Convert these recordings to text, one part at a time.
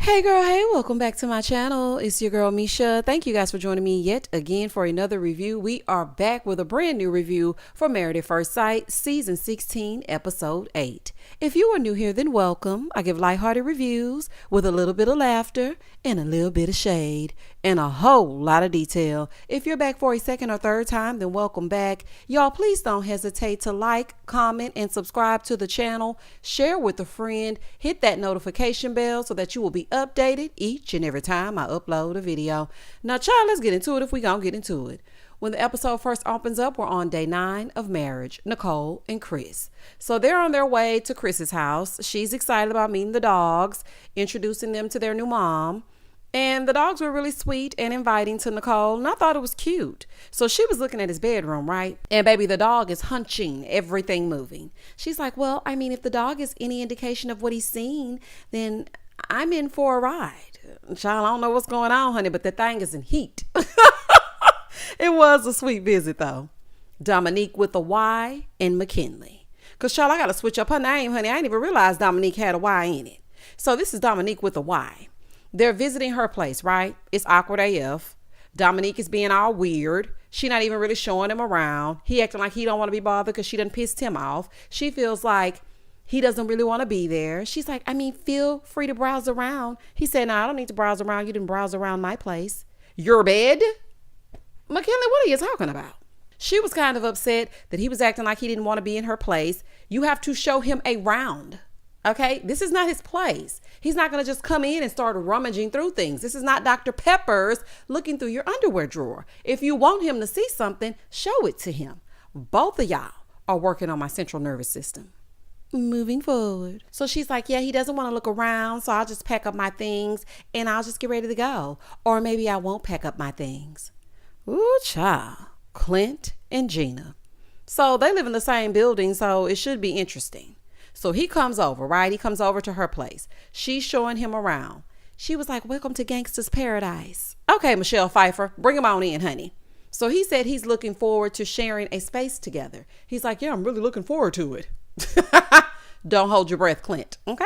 Hey girl, hey, welcome back to my channel. It's your girl Misha. Thank you guys for joining me yet again for another review. We are back with a brand new review for Married at First Sight, Season 16, Episode 8. If you are new here, then welcome. I give lighthearted reviews with a little bit of laughter and a little bit of shade and a whole lot of detail. If you're back for a second or third time, then welcome back. Y'all, please don't hesitate to like, comment, and subscribe to the channel. Share with a friend. Hit that notification bell so that you will be updated each and every time I upload a video. Now, child, let's get into it if we gonna get into it. When the episode first opens up, we're on day 9 of marriage, Nicole and Chris. So they're on their way to Chris's house. She's excited about meeting the dogs, introducing them to their new mom. And the dogs were really sweet and inviting to Nicole, and I thought it was cute. So she was looking at his bedroom, right? And baby, the dog is hunching, everything moving. She's like, well, I mean, if the dog is any indication of what he's seen, then I'm in for a ride. Child, I don't know what's going on, honey, but the thing is in heat. It was a sweet visit, though. Dominique with a Y and McKinley. Because, child, I got to switch up her name, honey. I didn't even realize Dominique had a Y in it. So this is Dominique with a Y. They're visiting her place, right? It's awkward AF. Dominique is being all weird. She not even really showing him around. He acting like he don't want to be bothered because she done pissed him off. She feels like he doesn't really want to be there. She's like, I mean, feel free to browse around. He said, no, I don't need to browse around. You didn't browse around my place. Your bed? McKinley, what are you talking about? She was kind of upset that he was acting like he didn't want to be in her place. You have to show him around. Okay, this is not his place. He's not going to just come in and start rummaging through things. This is not Dr. Pepper's looking through your underwear drawer. If you want him to see something, show it to him. Both of y'all are working on my central nervous system. Moving forward. So she's like, yeah, he doesn't want to look around, so I'll just pack up my things and I'll just get ready to go. Or maybe I won't pack up my things. Ooh, child. Clint and Gina. So they live in the same building, so it should be interesting. So he comes over, right? He comes over to her place. She's showing him around. She was like, welcome to Gangsta's Paradise. Okay, Michelle Pfeiffer, bring him on in, honey. So he said he's looking forward to sharing a space together. He's like, yeah, I'm really looking forward to it. Don't hold your breath, Clint. Okay.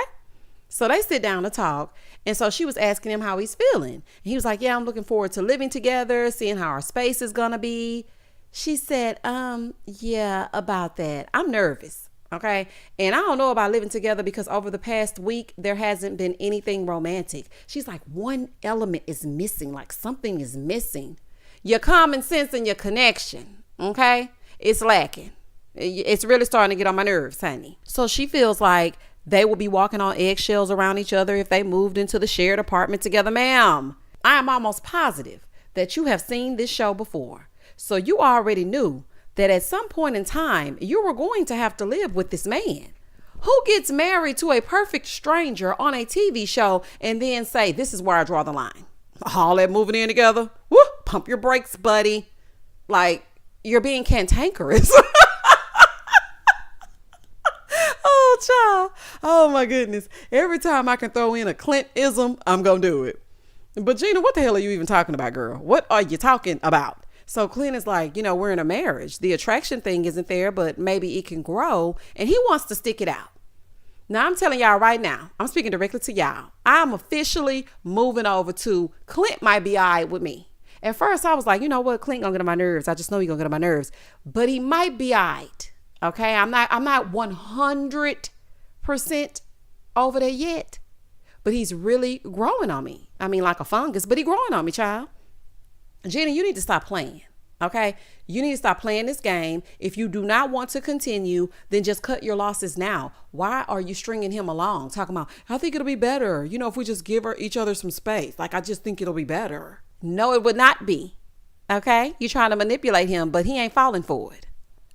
So they sit down to talk. And so she was asking him how he's feeling. And he was like, yeah, I'm looking forward to living together, seeing how our space is going to be. She said, yeah, about that. I'm nervous. Okay. And I don't know about living together because over the past week, there hasn't been anything romantic. She's like, one element is missing, like something is missing. Your common sense and your connection. Okay. It's lacking. It's really starting to get on my nerves, honey. So she feels like they will be walking on eggshells around each other if they moved into the shared apartment together. Ma'am, I am almost positive that you have seen this show before. So you already knew that at some point in time, you were going to have to live with this man. Who gets married to a perfect stranger on a TV show and then say, this is where I draw the line? All that moving in together? Woo, pump your brakes, buddy. Like, you're being cantankerous. Oh, child. Oh, my goodness. Every time I can throw in a Clint-ism, I'm going to do it. But Gina, what the hell are you even talking about, girl? What are you talking about? So Clint is like, you know, we're in a marriage. The attraction thing isn't there, but maybe it can grow. And he wants to stick it out. Now, I'm telling y'all right now, I'm speaking directly to y'all. I'm officially moving over to Clint might be all right with me. At first, I was like, you know what? Clint gonna get on my nerves. I just know he's gonna get on my nerves. But he might be all right. Okay, I'm not 100% over there yet, but he's really growing on me. I mean, like a fungus, but he's growing on me, child. Gina, you need to stop playing. Okay, you need to stop playing this game. If you do not want to continue, then just cut your losses now. Why are you stringing him along? Talking about, I think it'll be better. You know, if we just give each other some space, like I just think it'll be better. No, it would not be. Okay, you're trying to manipulate him, but he ain't falling for it.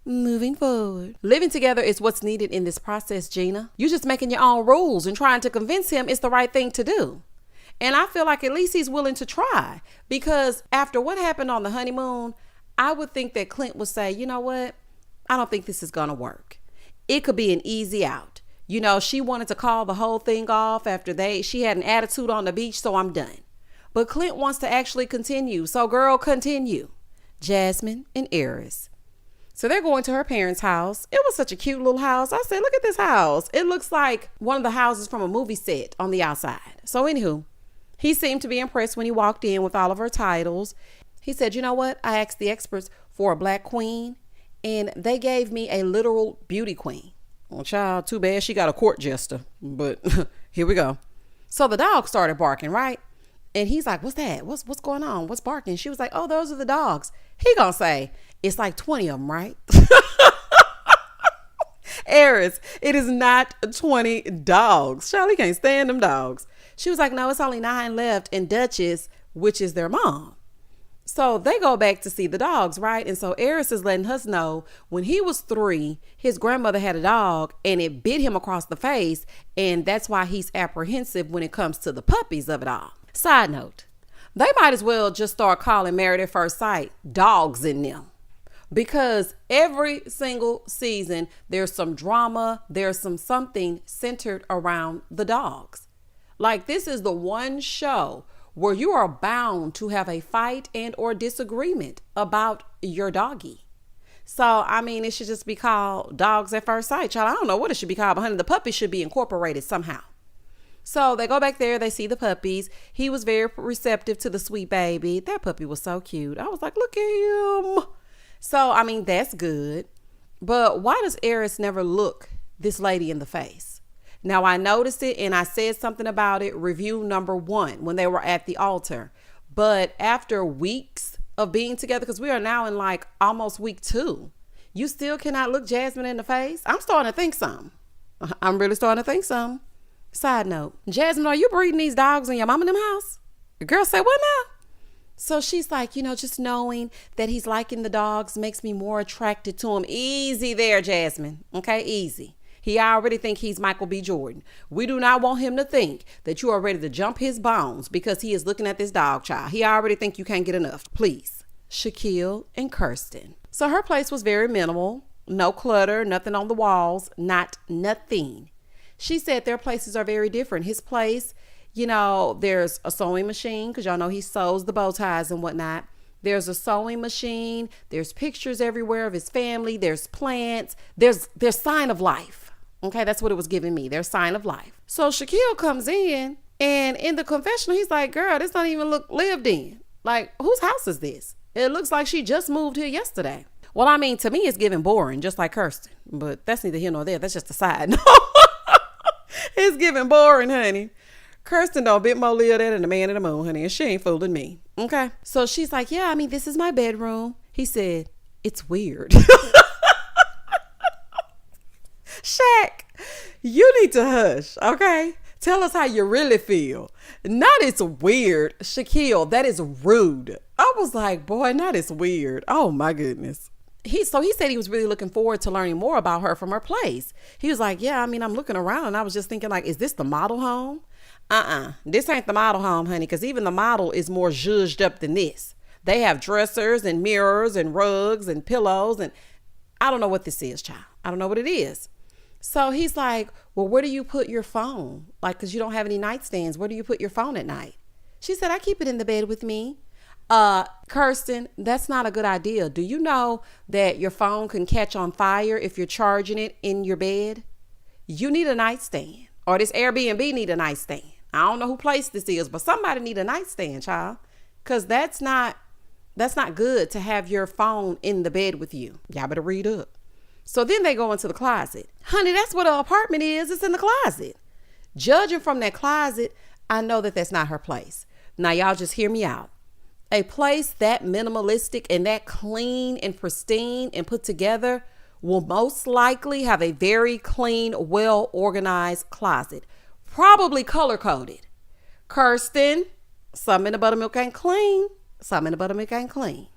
Moving forward. Living together is what's needed in this process, Gina. You're just making your own rules and trying to convince him it's the right thing to do. And I feel like at least he's willing to try, because after what happened on the honeymoon, I would think that Clint would say, you know what? I don't think this is going to work. It could be an easy out. You know, she wanted to call the whole thing off after she had an attitude on the beach, so I'm done. But Clint wants to actually continue. So girl, continue. Jasmine and Aerys. So they're going to her parents' house. It was such a cute little house. I said, look at this house. It looks like one of the houses from a movie set on the outside. So anywho, He seemed to be impressed when he walked in with all of her titles. He said, you know what? I asked the experts for a black queen, and they gave me a literal beauty queen. Well, child, too bad she got a court jester, but here we go. So the dog started barking, right? And he's like, what's that? What's going on? What's barking? She was like, oh, those are the dogs. He gonna say, it's like 20 of them, right? Aries, it is not 20 dogs. Charlie can't stand them dogs. She was like, no, it's only 9 left, and Duchess, which is their mom. So they go back to see the dogs, right? And so Aries is letting us know when he was 3, his grandmother had a dog and it bit him across the face. And that's why he's apprehensive when it comes to the puppies of it all. Side note, they might as well just start calling Married at First Sight dogs in them. Because every single season, there's some drama, there's something centered around the dogs. Like, this is the one show where you are bound to have a fight and or disagreement about your doggy. So, I mean, it should just be called Dogs at First Sight. Child, I don't know what it should be called, but honey, the puppies should be incorporated somehow. So they go back there, they see the puppies. He was very receptive to the sweet baby. That puppy was so cute. I was like, look at him. So, I mean, that's good. But why does Aries never look this lady in the face? Now, I noticed it and I said something about it, review number 1, when they were at the altar. But after weeks of being together, because we are now in like almost week 2, you still cannot look Jasmine in the face? I'm starting to think something. I'm really starting to think something. Side note, Jasmine, are you breeding these dogs in your mom and them house? The girl said, what now? So she's like, just knowing that he's liking the dogs makes me more attracted to him. Easy there, Jasmine. Okay, easy. He already think he's Michael B. Jordan. We do not want him to think that you are ready to jump his bones because he is looking at this dog child. He already think you can't get enough. Please. Shaquille and Kirsten. So her place was very minimal. No clutter, nothing on the walls, not nothing. She said their places are very different. His place, there's a sewing machine because y'all know he sews the bow ties and whatnot. There's a sewing machine. There's pictures everywhere of his family. There's plants. There's sign of life. Okay, that's what it was giving me. Their sign of life. So Shaquille comes in, and in the confessional, he's like, girl, this don't even look lived in. Like, whose house is this? It looks like she just moved here yesterday. Well, I mean, to me, it's giving boring, just like Kirsten. But that's neither here nor there. That's just a side note. It's giving boring, honey. Kirsten don't bit more live than the man in the moon, honey, and she ain't fooling me. Okay? So she's like, yeah, I mean, this is my bedroom. He said, it's weird. Shaq, you need to hush, okay? Tell us how you really feel. Not it's weird. Shaquille, that is rude. I was like, boy, not it's weird. Oh my goodness. He said he was really looking forward to learning more about her from her place. He was like, yeah, I mean, I'm looking around and I was just thinking like, is this the model home? This ain't the model home, honey, because even the model is more zhuzhed up than this. They have dressers and mirrors and rugs and pillows and I don't know what this is, child. I don't know what it is. So he's like, well, where do you put your phone? Like, because you don't have any nightstands. Where do you put your phone at night? She said, I keep it in the bed with me. Kirsten, that's not a good idea. Do you know that your phone can catch on fire if you're charging it in your bed? You need a nightstand, or this Airbnb need a nightstand. I don't know who place this is, but somebody need a nightstand, child. Because that's not good to have your phone in the bed with you. Y'all better read up. So then they go into the closet. Honey, that's what an apartment is. It's in the closet. Judging from that closet, I know that that's not her place. Now, y'all just hear me out. A place that minimalistic and that clean and pristine and put together will most likely have a very clean, well-organized closet. Probably color-coded. Kirsten, some in the buttermilk ain't clean. Some in the buttermilk ain't clean.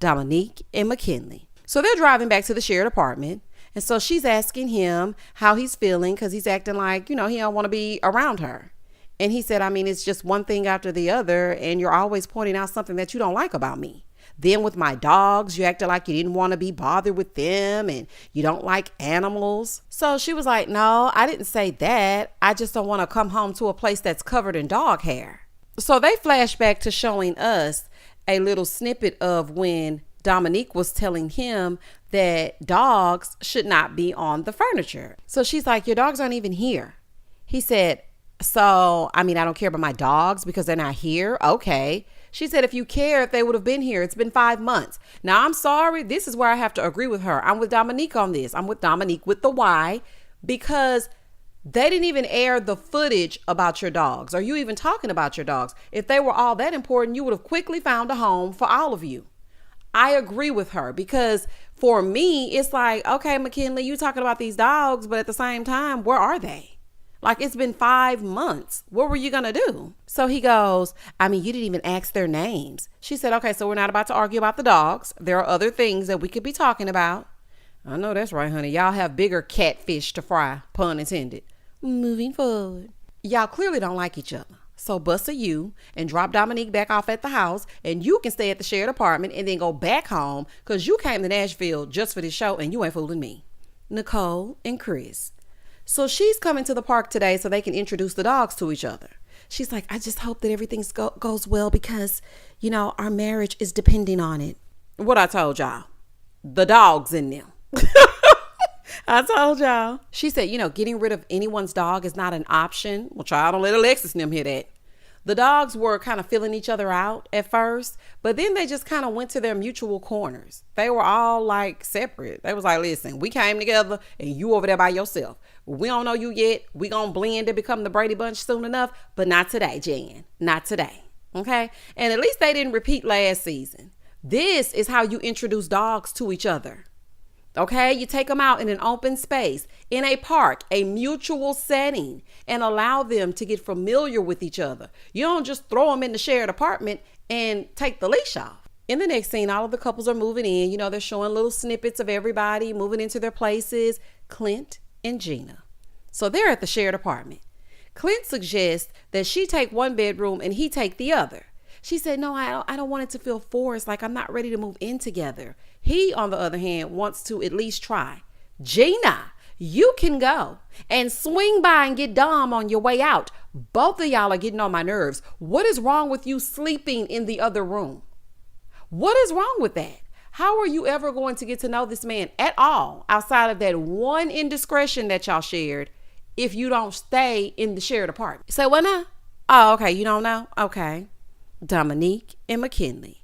Dominique and McKinley. So they're driving back to the shared apartment. And so she's asking him how he's feeling because he's acting like, he don't want to be around her. And he said, I mean, it's just one thing after the other. And you're always pointing out something that you don't like about me. Then with my dogs, you acted like you didn't want to be bothered with them and you don't like animals. So she was like, no, I didn't say that. I just don't want to come home to a place that's covered in dog hair. So they flash back to showing us a little snippet of when Dominique was telling him that dogs should not be on the furniture. So she's like, your dogs aren't even here. He said, So, I mean, I don't care about my dogs because they're not here. Okay. She said, if you cared, they would have been here. It's been 5 months. Now, I'm sorry. This is where I have to agree with her. I'm with Dominique on this. I'm with Dominique with the Y, because they didn't even air the footage about your dogs. Are you even talking about your dogs? If they were all that important, you would have quickly found a home for all of you. I agree with her, because for me, it's like, okay, McKinley, you talking about these dogs, but at the same time, where are they? Like, it's been 5 months. What were you going to do? So he goes, I mean, you didn't even ask their names. She said, okay, so we're not about to argue about the dogs. There are other things that we could be talking about. I know that's right, honey. Y'all have bigger catfish to fry, pun intended. Moving forward. Y'all clearly don't like each other. So bust a U and drop Dominique back off at the house, and you can stay at the shared apartment and then go back home, because you came to Nashville just for this show and you ain't fooling me. Nicole and Chris. So she's coming to the park today so they can introduce the dogs to each other. She's like, I just hope that everything goes well, because, you know, our marriage is depending on it. What I told y'all. The dogs in them. I told y'all. She said, you know, getting rid of anyone's dog is not an option. Well, child, don't let Alexis and them hear that. The dogs were kind of filling each other out at first, but then they just kind of went to their mutual corners. They were all like separate. They was like, listen, we came together and you over there by yourself. We don't know you yet. We gonna blend and become the Brady Bunch soon enough, but not today, Jan. Not today. Okay? And at least they didn't repeat last season. This is how you introduce dogs to each other. Okay, you take them out in an open space, in a park, a mutual setting, and allow them to get familiar with each other. You don't just throw them in the shared apartment and take the leash off. In the next scene, all of the couples are moving in. You know, they're showing little snippets of everybody moving into their places. Clint and Gina. So they're at the shared apartment. Clint suggests that she take one bedroom and he take the other. She said, no, I don't want it to feel forced, like I'm not ready to move in together. He, on the other hand, wants to at least try. Gina, you can go and swing by and get Dom on your way out. Both of y'all are getting on my nerves. What is wrong with you sleeping in the other room? What is wrong with that? How are you ever going to get to know this man at all outside of that one indiscretion that y'all shared if you don't stay in the shared apartment? Say what now? Oh, okay. You don't know? Okay. Dominique and McKinley.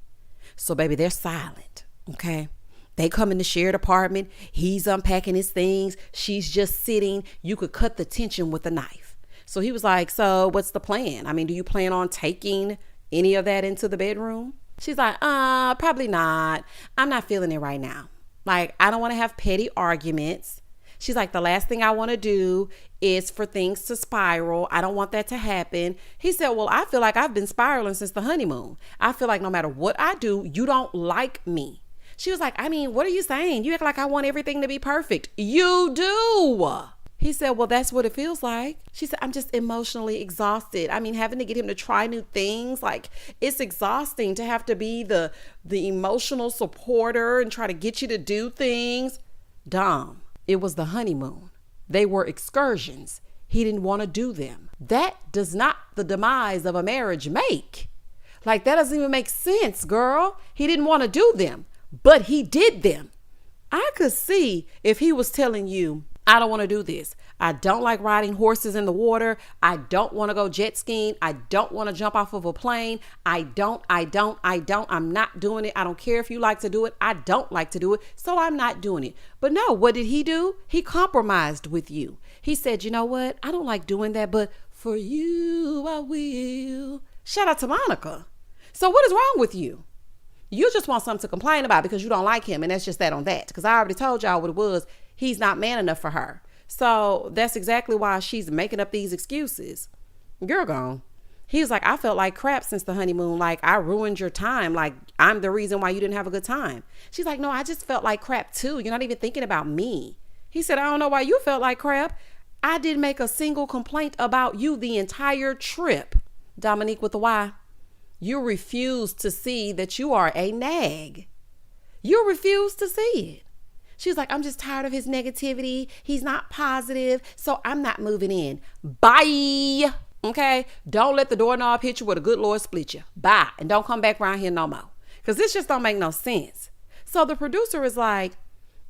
So, baby, they're silent. Okay. They come in the shared apartment. He's unpacking his things. She's just sitting. You could cut the tension with a knife. So he was like, so what's the plan? I mean, do you plan on taking any of that into the bedroom? She's like, probably not. I'm not feeling it right now. Like, I don't want to have petty arguments. She's like, the last thing I want to do is for things to spiral. I don't want that to happen. He said, well, I feel like I've been spiraling since the honeymoon. I feel like no matter what I do, you don't like me. She was like, I mean, what are you saying? You act like I want everything to be perfect. You do. He said, well, that's what it feels like. She said, I'm just emotionally exhausted. I mean, having to get him to try new things, like, it's exhausting to have to be the emotional supporter and try to get you to do things. Dom, it was the honeymoon. They were excursions. He didn't want to do them. That does not the demise of a marriage make. Like, that doesn't even make sense, girl. He didn't want to do them, but he did them. I could see if he was telling you, I don't want to do this. I don't like riding horses in the water. I don't want to go jet skiing. I don't want to jump off of a plane. I'm not doing it. I don't care if you like to do it. I don't like to do it. So I'm not doing it. But no, what did he do? He compromised with you. He said, you know what? I don't like doing that, but for you, I will. Shout out to Monica. So what is wrong with you? You just want something to complain about because you don't like him. And that's just that on that. Because I already told y'all what it was. He's not man enough for her. So that's exactly why she's making up these excuses. Girl gone. He was like, I felt like crap since the honeymoon. Like, I ruined your time. Like, I'm the reason why you didn't have a good time. She's like, no, I just felt like crap too. You're not even thinking about me. He said, I don't know why you felt like crap. I didn't make a single complaint about you the entire trip. Dominique with the Y. You refuse to see that you are a nag. You refuse to see it. She's like, I'm just tired of his negativity. He's not positive, so I'm not moving in. Bye. Okay? Don't let the doorknob hit you where the good Lord split you. Bye. And don't come back around here no more. Because this just don't make no sense. So the producer is like,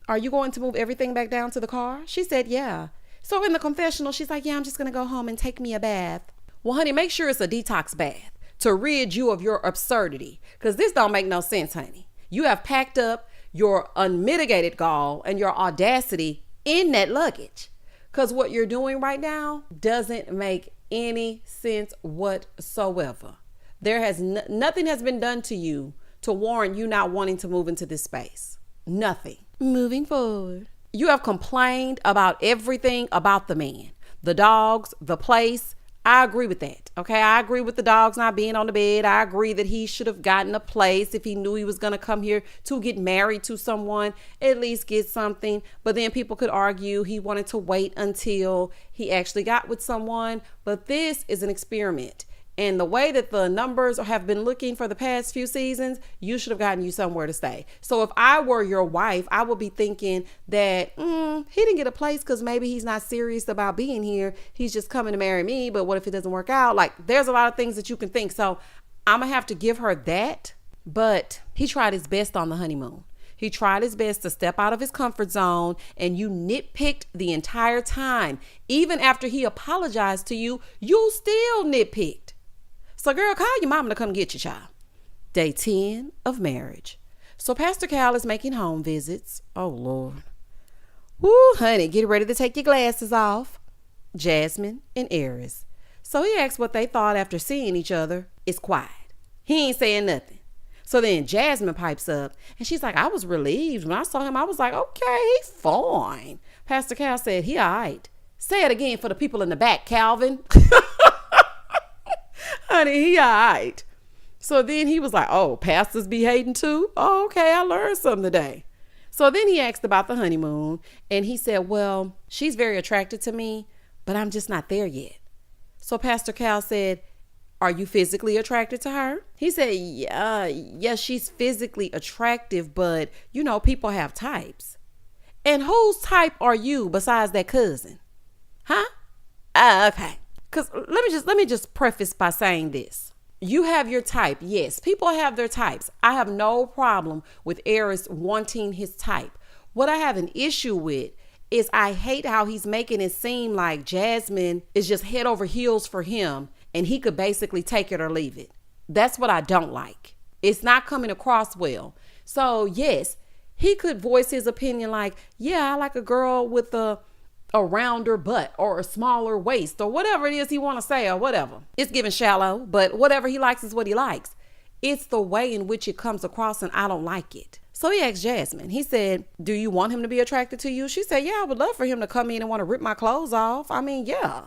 are you going to move everything back down to the car? She said, yeah. So in the confessional, she's like, yeah, I'm just going to go home and take me a bath. Well, honey, make sure it's a detox bath to rid you of your absurdity, because this don't make no sense, honey. You have packed up your unmitigated gall and your audacity in that luggage, because what you're doing right now doesn't make any sense whatsoever. Nothing has been done to you to warrant you not wanting to move into this space. Nothing. Moving forward. You have complained about everything about the man, the dogs, the place. I agree with that. Okay. I agree with the dogs not being on the bed. I agree that he should have gotten a place if he knew he was going to come here to get married to someone, at least get something. But then people could argue he wanted to wait until he actually got with someone. But this is an experiment. And the way that the numbers have been looking for the past few seasons, you should have gotten you somewhere to stay. So if I were your wife, I would be thinking that he didn't get a place because maybe he's not serious about being here. He's just coming to marry me. But what if it doesn't work out? Like, there's a lot of things that you can think. So I'm going to have to give her that. But he tried his best on the honeymoon. He tried his best to step out of his comfort zone, and you nitpicked the entire time. Even after he apologized to you, you still nitpicked. So girl, call your mama to come get you, child. Day 10 of marriage. So Pastor Cal is making home visits. Oh, Lord. Woo, honey, get ready to take your glasses off. Jasmine and Aerys. So he asked what they thought after seeing each other. It's quiet. He ain't saying nothing. So then Jasmine pipes up and she's like, I was relieved. When I saw him, I was like, okay, he's fine. Pastor Cal said, he all right. Say it again for the people in the back, Calvin. Honey, he all right. So then he was like, oh, pastors be hating too? Oh, okay, I learned something today. So then he asked about the honeymoon and he said, well, she's very attracted to me, but I'm just not there yet. So Pastor Cal said, are you physically attracted to her? He said, yeah, she's physically attractive, but you know, people have types. And whose type are you besides that cousin? Huh? Okay. Because let me just preface by saying this. You have your type. Yes, people have their types. I have no problem with Aerys wanting his type. What I have an issue with is I hate how he's making it seem like Jasmine is just head over heels for him and he could basically take it or leave it. That's what I don't like. It's not coming across well. So yes, he could voice his opinion like, yeah, I like a girl with a rounder butt or a smaller waist or whatever it is he want to say or whatever. It's giving shallow, but whatever he likes is what he likes. It's the way in which it comes across and I don't like it. So he asked Jasmine, he said, do you want him to be attracted to you? She said, yeah, I would love for him to come in and want to rip my clothes off. I mean, yeah.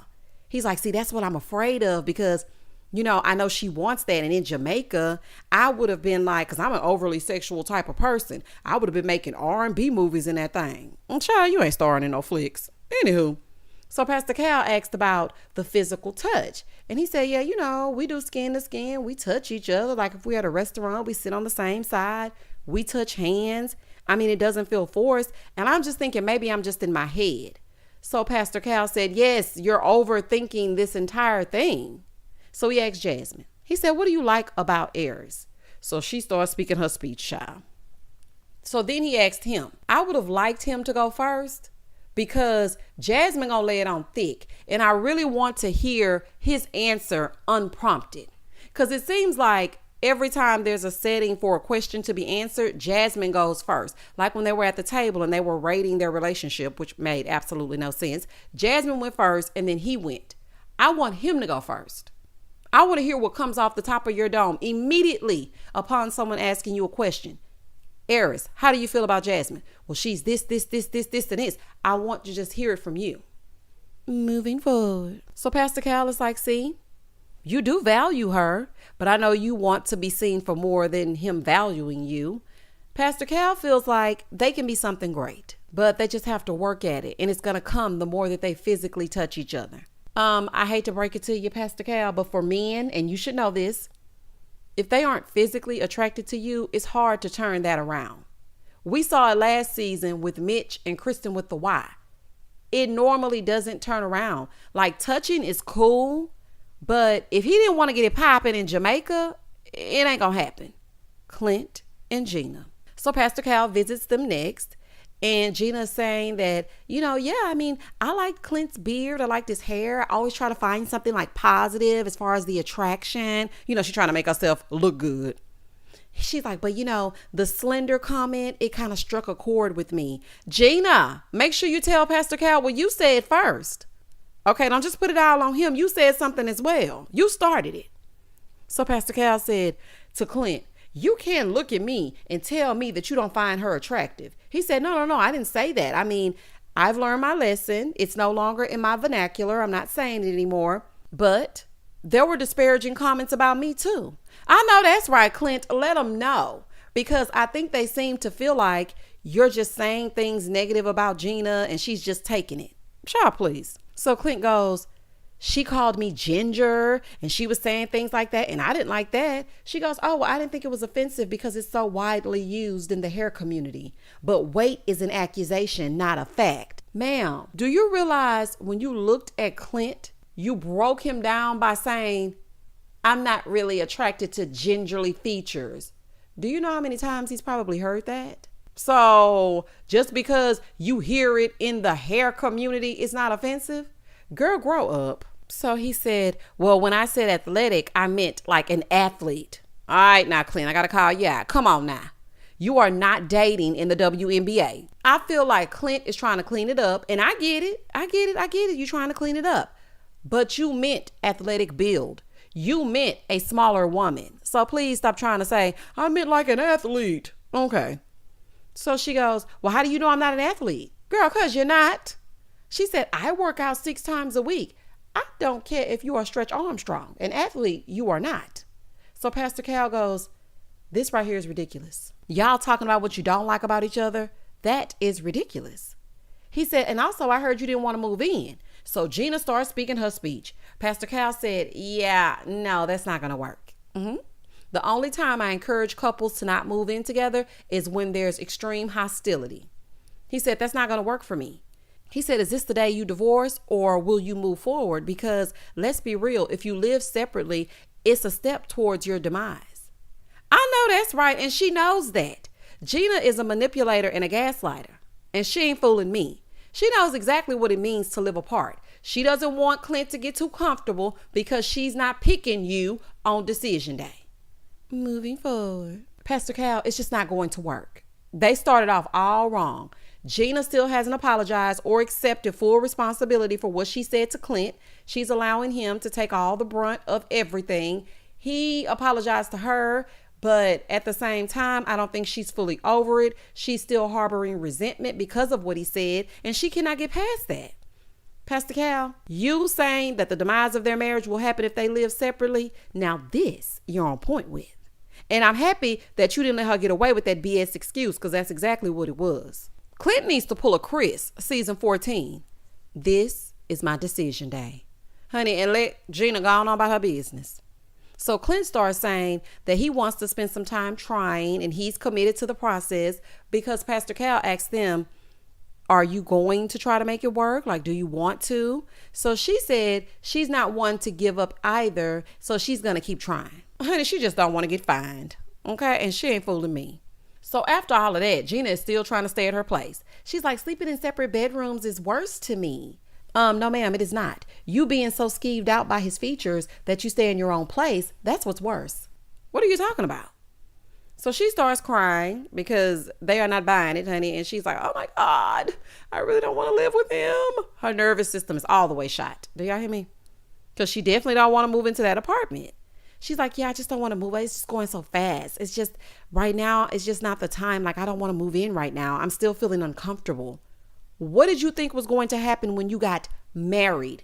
He's like, see, that's what I'm afraid of because, you know, I know she wants that. And in Jamaica, I would have been like, because I'm an overly sexual type of person, I would have been making R&B movies in that thing. And child, you ain't starring in no flicks. Anywho, so Pastor Cal asked about the physical touch. And he said, yeah, you know, we do skin to skin. We touch each other. Like if we at a restaurant, we sit on the same side. We touch hands. I mean, it doesn't feel forced. And I'm just thinking maybe I'm just in my head. So Pastor Cal said, yes, you're overthinking this entire thing. So he asked Jasmine. He said, what do you like about Aerys? So she started speaking her speech, child. So then he asked him. I would have liked him to go first, because Jasmine gonna lay it on thick. And I really want to hear his answer unprompted. Because it seems like every time there's a setting for a question to be answered, Jasmine goes first. Like when they were at the table and they were rating their relationship, which made absolutely no sense. Jasmine went first and then he went. I want him to go first. I want to hear what comes off the top of your dome immediately upon someone asking you a question. Aerys, how do you feel about Jasmine? Well, she's this, and this. I want to just hear it from you. Moving forward. So Pastor Cal is like, see, you do value her, but I know you want to be seen for more than him valuing you. Pastor Cal feels like they can be something great, but they just have to work at it. And it's going to come the more that they physically touch each other. I hate to break it to you, Pastor Cal, but for men, and you should know this, if they aren't physically attracted to you, it's hard to turn that around. We saw it last season with Mitch and Kristen with the Y. It normally doesn't turn around. Like touching is cool, but if he didn't want to get it popping in Jamaica, it ain't gonna happen. Clint and Gina. So Pastor Cal visits them next, And Gina's saying that, yeah, I mean, I like Clint's beard. I like his hair. I always try to find something like positive as far as the attraction. She's trying to make herself look good. She's like, but the slender comment, it kind of struck a chord with me. Gina, make sure you tell Pastor Cal what you said first. Okay, don't just put it all on him. You said something as well. You started it. So Pastor Cal said to Clint, you can't look at me and tell me that you don't find her attractive. He said, no, I didn't say that. I mean, I've learned my lesson. It's no longer in my vernacular. I'm not saying it anymore. But there were disparaging comments about me too. I know that's right, Clint. Let them know. Because I think they seem to feel like you're just saying things negative about Gina and she's just taking it. Child, please. So Clint goes, she called me ginger and she was saying things like that and I didn't like that. She goes, oh, well, I didn't think it was offensive because it's so widely used in the hair community. But weight is an accusation, not a fact. Ma'am, do you realize when you looked at Clint, you broke him down by saying, I'm not really attracted to gingerly features. Do you know how many times he's probably heard that? So just because you hear it in the hair community, it's not offensive? Girl, grow up. So he said, well, when I said athletic, I meant like an athlete. All right, now, Clint, I got to call you out. Come on now. You are not dating in the WNBA. I feel like Clint is trying to clean it up. And I get it. You're trying to clean it up. But you meant athletic build. You meant a smaller woman. So please stop trying to say, I meant like an athlete. Okay. So she goes, well, how do you know I'm not an athlete? Girl, because you're not. She said, I work out 6 times a week. I don't care if you are Stretch Armstrong. An athlete, you are not. So Pastor Cal goes, this right here is ridiculous. Y'all talking about what you don't like about each other? That is ridiculous. He said, and also I heard you didn't want to move in. So Gina started speaking her speech. Pastor Cal said, yeah, no, that's not going to work. The only time I encourage couples to not move in together is when there's extreme hostility. He said, that's not going to work for me. He said, is this the day you divorce or will you move forward? Because let's be real, if you live separately, it's a step towards your demise. I know that's right. And she knows that. Gina is a manipulator and a gaslighter. And she ain't fooling me. She knows exactly what it means to live apart. She doesn't want Clint to get too comfortable because she's not picking you on decision day. Moving forward. Pastor Cal, it's just not going to work. They started off all wrong. Gina still hasn't apologized or accepted full responsibility for what she said to Clint. She's allowing him to take all the brunt of everything. He apologized to her, but at the same time, I don't think she's fully over it. She's still harboring resentment because of what he said, and she cannot get past that. Pastor Cal, you saying that the demise of their marriage will happen if they live separately? Now this you're on point with. And I'm happy that you didn't let her get away with that BS excuse because that's exactly what it was. Clint needs to pull a Chris, season 14. This is my decision day. Honey, and let Gina go on about her business. So Clint starts saying that he wants to spend some time trying and he's committed to the process because Pastor Cal asked them, are you going to try to make it work? Like, do you want to? So she said she's not one to give up either. So she's going to keep trying. Honey, she just don't want to get fined. Okay. And she ain't fooling me. So after all of that, Gina is still trying to stay at her place. She's like, sleeping in separate bedrooms is worse to me. No, ma'am, it is not. You being so skeeved out by his features that you stay in your own place, that's what's worse. What are you talking about? So she starts crying because they are not buying it, honey. And she's like, oh my God, I really don't want to live with him. Her nervous system is all the way shot. Do y'all hear me? Because she definitely don't want to move into that apartment. She's like, yeah, I just don't want to move. It's just going so fast. It's just right now, it's just not the time. Like, I don't want to move in right now. I'm still feeling uncomfortable. What did you think was going to happen when you got married?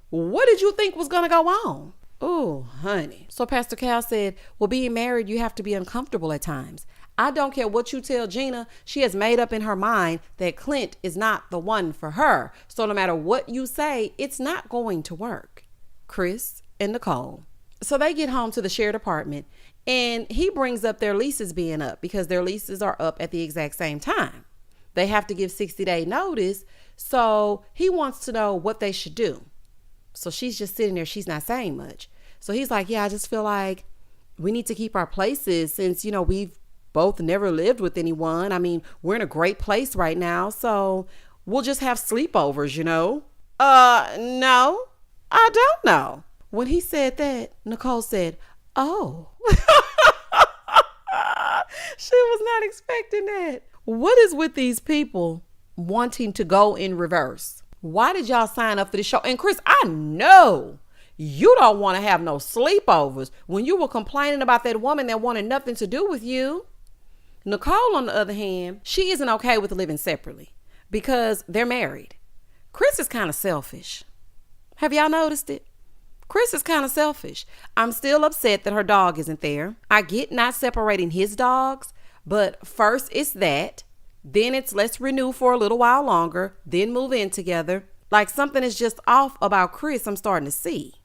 What did you think was going to go on? Oh, honey. So Pastor Cal said, well, being married, you have to be uncomfortable at times. I don't care what you tell Gina. She has made up in her mind that Clint is not the one for her. So no matter what you say, it's not going to work. Chris and Nicole. So they get home to the shared apartment and he brings up their leases being up because their leases are up at the exact same time. They have to give 60-day notice. So he wants to know what they should do. So she's just sitting there. She's not saying much. So he's like, yeah, I just feel like we need to keep our places since, we've both never lived with anyone. I mean, we're in a great place right now, so we'll just have sleepovers, you know? No, I don't know. When he said that, Nicole said, oh. She was not expecting that. What is with these people wanting to go in reverse? Why did y'all sign up for this show? And Chris, I know you don't want to have no sleepovers when you were complaining about that woman that wanted nothing to do with you. Nicole, on the other hand, she isn't okay with living separately because they're married. Chris is kind of selfish. Have y'all noticed it? Chris is kind of selfish. I'm still upset that her dog isn't there. I get not separating his dogs, but first it's that. Then it's let's renew for a little while longer, then move in together. Like something is just off about Chris, I'm starting to see.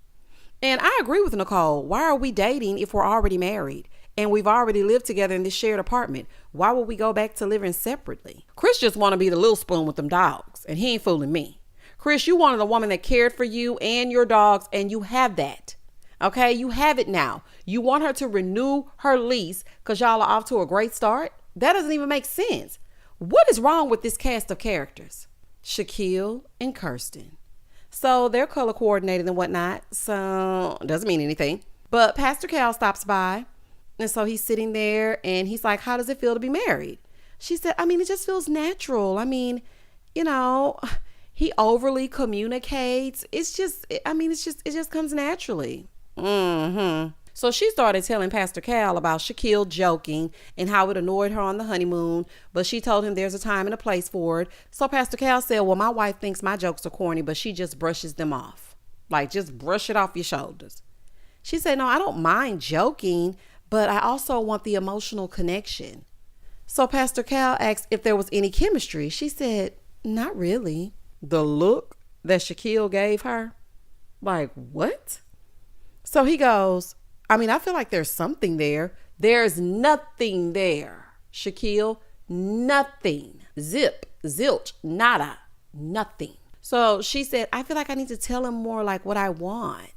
And I agree with Nicole. Why are we dating if we're already married and we've already lived together in this shared apartment? Why would we go back to living separately? Chris just want to be the little spoon with them dogs, and he ain't fooling me. Chris, you wanted a woman that cared for you and your dogs, and you have that. Okay, you have it now. You want her to renew her lease because y'all are off to a great start? That doesn't even make sense. What is wrong with this cast of characters? Shaquille and Kirsten. So they're color coordinated and whatnot, so it doesn't mean anything. But Pastor Cal stops by, and so he's sitting there, and he's like, how does it feel to be married? She said, I mean, it just feels natural. I mean, you know, he overly communicates. It just comes naturally. So she started telling Pastor Cal about Shaquille joking and how it annoyed her on the honeymoon, but she told him there's a time and a place for it. So Pastor Cal said, well, my wife thinks my jokes are corny, but she just brushes them off. Like, just brush it off your shoulders. She said, no, I don't mind joking, but I also want the emotional connection. So Pastor Cal asked if there was any chemistry. She said, not really. The look that Shaquille gave her, like, what? So he goes, I mean, I feel like there's something there. There's nothing there. Shaquille, nothing. Zip, zilch, nada, nothing. So she said, I feel like I need to tell him more like what I want.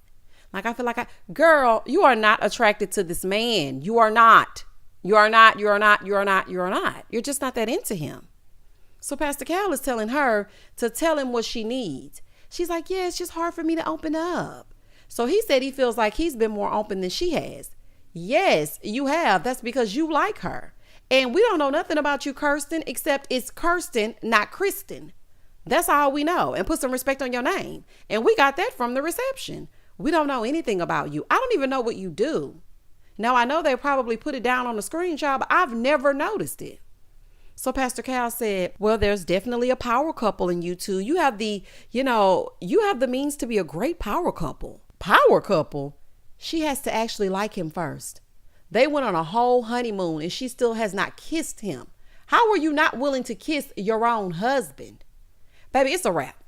Like, I feel like girl, you are not attracted to this man. You are not. You are not. You're just not that into him. So Pastor Cal is telling her to tell him what she needs. She's like, yeah, it's just hard for me to open up. So he said he feels like he's been more open than she has. Yes, you have. That's because you like her. And we don't know nothing about you, Kirsten, except it's Kirsten, not Kristen. That's all we know. And put some respect on your name. And we got that from the reception. We don't know anything about you. I don't even know what you do. Now, I know they probably put it down on the screenshot, but I've never noticed it. So Pastor Cal said, well, there's definitely a power couple in you two. You have the means to be a great power couple. Power couple? She has to actually like him first. They went on a whole honeymoon and she still has not kissed him. How are you not willing to kiss your own husband? Baby, it's a wrap.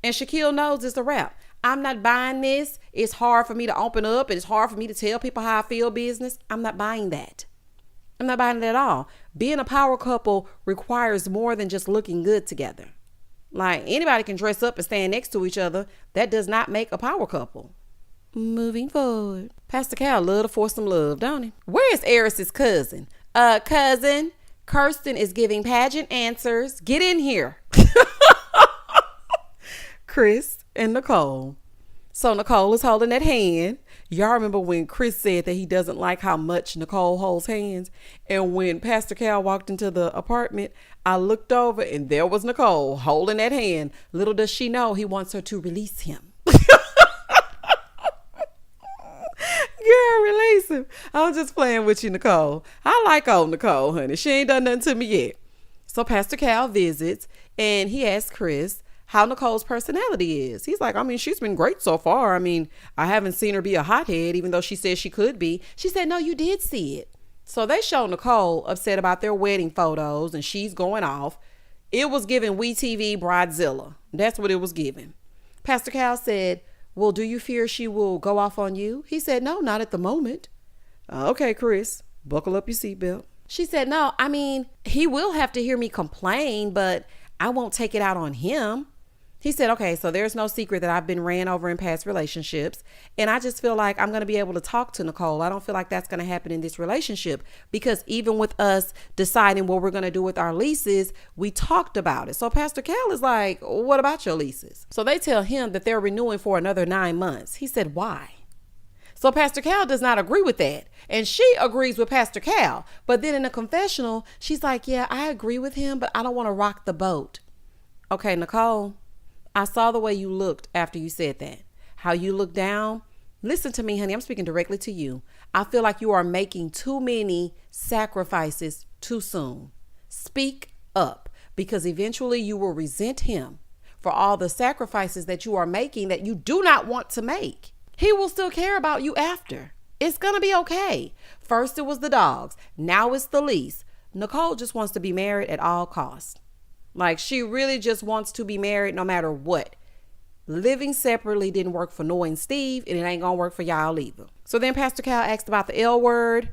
And Shaquille knows it's a wrap. I'm not buying this. It's hard for me to open up and it's hard for me to tell people how I feel business. I'm not buying that. I'm not buying it at all. Being a power couple requires more than just looking good together. Like, anybody can dress up and stand next to each other. That does not make a power couple. Moving forward. Pastor Cal love to force some love, don't he? Where is Aerys' cousin? Cousin, Kirsten is giving pageant answers. Get in here. Chris and Nicole. So Nicole is holding that hand. Y'all remember when Chris said that he doesn't like how much Nicole holds hands? And when Pastor Cal walked into the apartment, I looked over and there was Nicole holding that hand. Little does she know he wants her to release him. Girl, release him. I'm just playing with you, Nicole. I like old Nicole, honey. She ain't done nothing to me yet. So Pastor Cal visits and he asks Chris how Nicole's personality is. He's like, I mean, she's been great so far. I mean, I haven't seen her be a hothead, even though she says she could be. She said, no, you did see it. So they show Nicole upset about their wedding photos and she's going off. It was giving WeTV Bridezilla. That's what it was giving. Pastor Cal said, well, do you fear she will go off on you? He said, no, not at the moment. Okay, Chris, buckle up your seatbelt. She said, no, I mean, he will have to hear me complain, but I won't take it out on him. He said, okay, so there's no secret that I've been ran over in past relationships. And I just feel like I'm going to be able to talk to Nicole. I don't feel like that's going to happen in this relationship, because even with us deciding what we're going to do with our leases, we talked about it. So Pastor Cal is like, what about your leases? So they tell him that they're renewing for another 9 months. He said, why? So Pastor Cal does not agree with that. And she agrees with Pastor Cal. But then in the confessional, she's like, yeah, I agree with him, but I don't want to rock the boat. Okay, Nicole, I saw the way you looked after you said that. How you looked down. Listen to me, honey. I'm speaking directly to you. I feel like you are making too many sacrifices too soon. Speak up, because eventually you will resent him for all the sacrifices that you are making that you do not want to make. He will still care about you after. It's going to be okay. First it was the dogs. Now it's the lease. Nicole just wants to be married at all costs. Like, she really just wants to be married no matter what. Living separately didn't work for Noah and Steve, and it ain't gonna work for y'all either. So then Pastor Cal asked about the L word.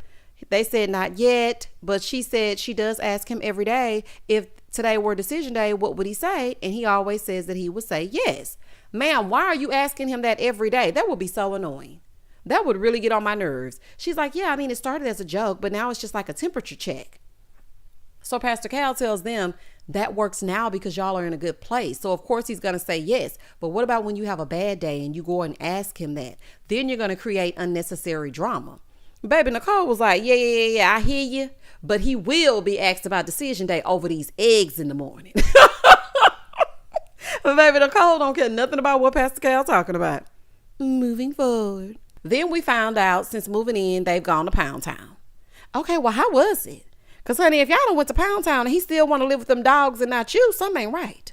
They said not yet, but she said she does ask him every day, if today were decision day, what would he say? And he always says that he would say yes. Ma'am, why are you asking him that every day? That would be so annoying. That would really get on my nerves. She's like, yeah, I mean, it started as a joke, but now it's just like a temperature check. So Pastor Cal tells them that works now because y'all are in a good place. So of course he's going to say yes. But what about when you have a bad day and you go and ask him that? Then you're going to create unnecessary drama. Baby Nicole was like, yeah, I hear you. But he will be asked about decision day over these eggs in the morning. But baby Nicole don't care nothing about what Pastor Cal talking about. Moving forward. Then we found out since moving in, they've gone to Pound Town. Okay, well, how was it? Because, honey, if y'all done went to Pound Town and he still want to live with them dogs and not you, something ain't right.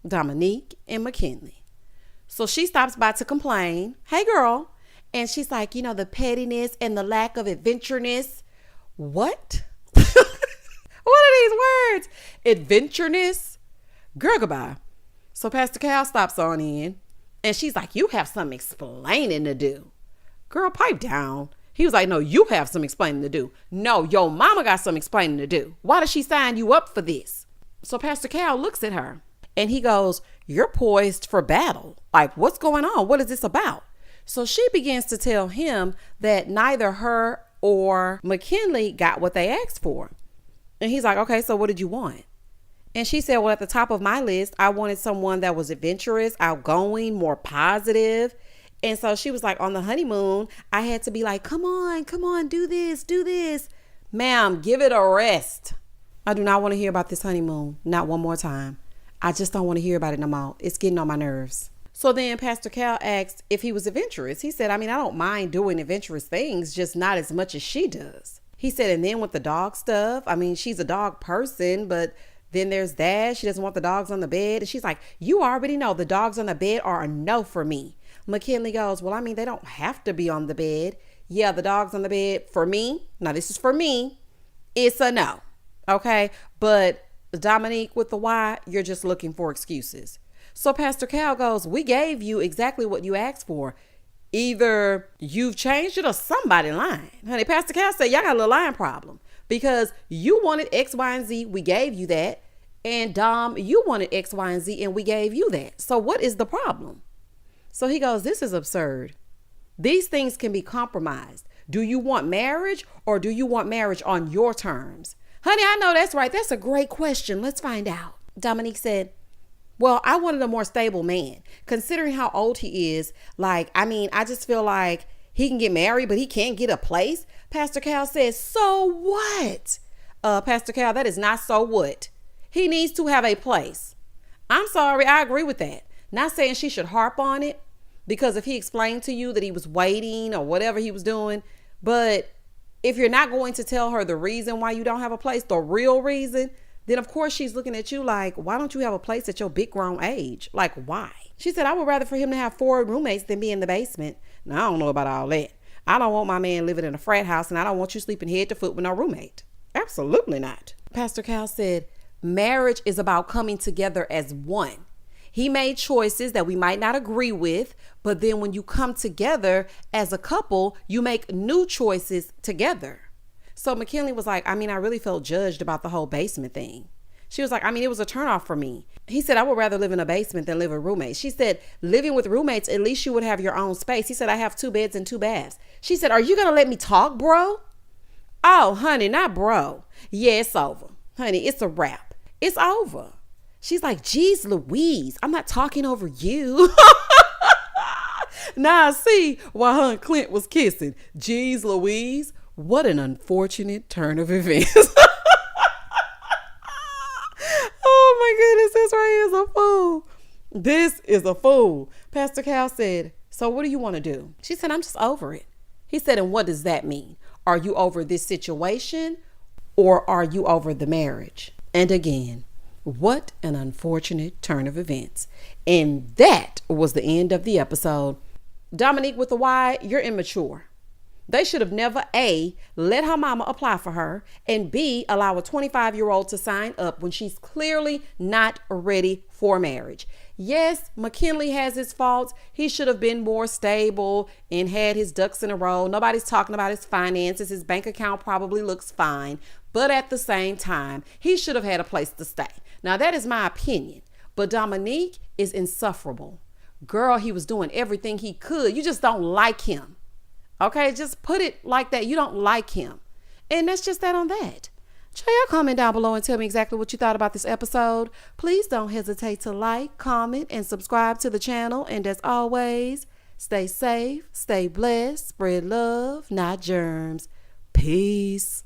Dominique and McKinley. So she stops by to complain. Hey, girl. And she's like, you know, the pettiness and the lack of adventureness. What? What are these words? Adventureness? Girl, goodbye. So Pastor Cal stops on in and she's like, you have some explaining to do. Girl, pipe down. He was like, no, you have some explaining to do. No, your mama got some explaining to do. Why does she sign you up for this? So Pastor Cal looks at her and he goes, you're poised for battle. Like, what's going on? What is this about? So she begins to tell him that neither her or McKinley got what they asked for. And he's like, okay, so what did you want? And she said, well, at the top of my list, I wanted someone that was adventurous, outgoing, more positive. And so she was like, on the honeymoon, I had to be like, come on, do this. Ma'am, give it a rest. I do not want to hear about this honeymoon. Not one more time. I just don't want to hear about it no more. It's getting on my nerves. So then Pastor Cal asked if he was adventurous. He said, I mean, I don't mind doing adventurous things, just not as much as she does. He said, and then with the dog stuff, I mean, she's a dog person, but then there's that. She doesn't want the dogs on the bed. And she's like, you already know the dogs on the bed are a no for me. McKinley goes, well, I mean, they don't have to be on the bed. Yeah, the dogs on the bed for me. Now, this is for me. It's a no. Okay. But Dominique with the Y, you're just looking for excuses. So Pastor Cal goes, we gave you exactly what you asked for. Either you've changed it or somebody lying. Honey, Pastor Cal said, y'all got a little lying problem because you wanted X, Y, and Z. We gave you that. And Dom, you wanted X, Y, and Z, and we gave you that. So what is the problem? So he goes, this is absurd. These things can be compromised. Do you want marriage or do you want marriage on your terms? Honey, I know that's right. That's a great question. Let's find out. Dominique said, well, I wanted a more stable man. Considering how old he is, like, I mean, I just feel like he can get married, but he can't get a place. Pastor Cal says, so what? Pastor Cal, that is not so what. He needs to have a place. I'm sorry. I agree with that. Not saying she should harp on it. Because if he explained to you that he was waiting or whatever he was doing, but if you're not going to tell her the reason why you don't have a place, the real reason, then of course she's looking at you like, why don't you have a place at your big grown age? Like, why? She said, I would rather for him to have 4 roommates than be in the basement. Now, I don't know about all that. I don't want my man living in a frat house and I don't want you sleeping head to foot with no roommate. Absolutely not. Pastor Cal said, marriage is about coming together as one. He made choices that we might not agree with, but then when you come together as a couple, you make new choices together. So McKinley was like, I mean, I really felt judged about the whole basement thing. She was like, I mean, it was a turnoff for me. He said, I would rather live in a basement than live with roommates. She said, living with roommates, at least you would have your own space. He said, I have 2 beds and 2 baths. She said, are you going to let me talk, bro? Oh, honey, not bro. Yeah, it's over. Honey, it's a wrap. It's over. She's like, geez, Louise, I'm not talking over you. Now I see why her and Clint was kissing. Geez, Louise, what an unfortunate turn of events. Oh my goodness, this right here is a fool. This is a fool. Pastor Cal said, so what do you want to do? She said, I'm just over it. He said, and what does that mean? Are you over this situation or are you over the marriage? And again, what an unfortunate turn of events. And that was the end of the episode. Dominique with the Y, you're immature. They should have never A, let her mama apply for her, and B, allow a 25-year-old to sign up when she's clearly not ready for marriage. Yes, McKinley has his faults. He should have been more stable and had his ducks in a row. Nobody's talking about his finances. His bank account probably looks fine. But at the same time, he should have had a place to stay. Now, that is my opinion. But Dominique is insufferable. Girl, he was doing everything he could. You just don't like him. Okay, just put it like that. You don't like him. And that's just that on that. Y'all comment down below and tell me exactly what you thought about this episode. Please don't hesitate to like, comment, and subscribe to the channel. And as always, stay safe, stay blessed, spread love, not germs. Peace.